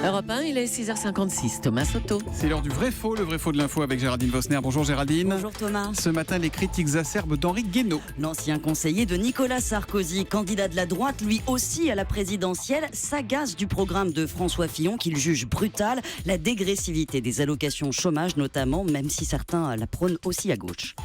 Europe 1, il est 6h56. Thomas Soto. C'est l'heure du vrai-faux, le vrai-faux de l'info avec Géraldine Vosner. Bonjour Géraldine. Bonjour Thomas. Ce matin, les critiques acerbes d'Henri Guénaud. L'ancien conseiller de Nicolas Sarkozy, candidat de la droite, lui aussi à la présidentielle, s'agace du programme de François Fillon qu'il juge brutal, la dégressivité des allocations chômage notamment, même si certains la prônent aussi à gauche.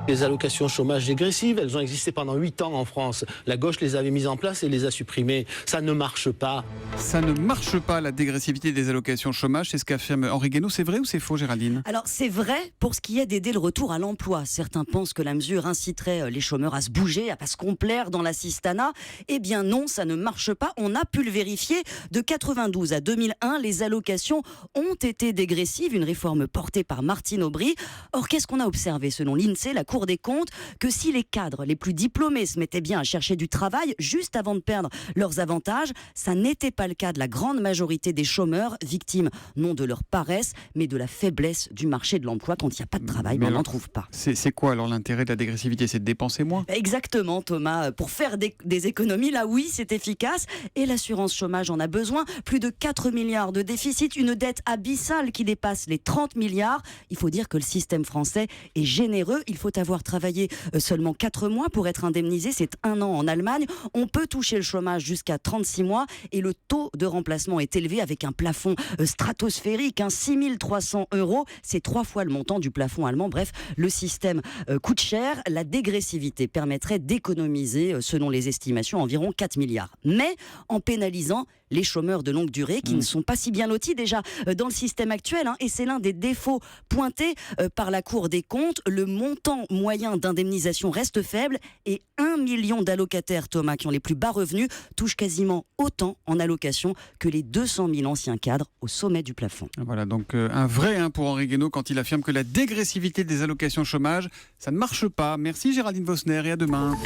Les allocations chômage dégressives, elles ont existé pendant 8 ans en France. La gauche les avait mises en place et les a supprimées. Ça ne marche pas. Ça ne marche pas, la dégressivité des allocations chômage, c'est ce qu'affirme Henri Guénaud. C'est vrai ou c'est faux, Géraldine? Alors c'est vrai pour ce qui est d'aider le retour à l'emploi. Certains pensent que la mesure inciterait les chômeurs à se bouger, à pas se complaire dans l'assistanat. Eh bien non, ça ne marche pas. On a pu le vérifier. De 92 à 2001, les allocations ont été dégressives, une réforme portée par Martine Aubry. Or, qu'est-ce qu'on a observé selon l'INSEE, la Cour des comptes, que si les cadres les plus diplômés se mettaient bien à chercher du travail juste avant de perdre leurs avantages, ça n'était pas le cas de la grande majorité des chômeurs, victimes non de leur paresse, mais de la faiblesse du marché de l'emploi. Quand il n'y a pas de travail, on n'en trouve pas. C'est quoi alors l'intérêt de la dégressivité? C'est de dépenser moins? Exactement Thomas, pour faire des économies, là oui c'est efficace, et l'assurance chômage en a besoin. Plus de 4 milliards de déficit, une dette abyssale qui dépasse les 30 milliards. Il faut dire que le système français est généreux, il faut avoir travaillé seulement 4 mois pour être indemnisé, c'est 1 an en Allemagne. On peut toucher le chômage jusqu'à 36 mois et le taux de remplacement est élevé avec un plafond stratosphérique, 6 300 €, c'est 3 fois le montant du plafond allemand. Bref, le système coûte cher. La dégressivité permettrait d'économiser, selon les estimations, environ 4 milliards. Mais en pénalisant les chômeurs de longue durée qui ne sont pas si bien lotis déjà dans le système actuel, et c'est l'un des défauts pointés par la Cour des comptes. Le montant moyen d'indemnisation reste faible et 1 million d'allocataires, Thomas, qui ont les plus bas revenus, touchent quasiment autant en allocation que les 200 000 anciens cadres au sommet du plafond. Voilà, donc un vrai pour Henri Guénaud quand il affirme que la dégressivité des allocations chômage, ça ne marche pas. Merci Géraldine Vosner et à demain.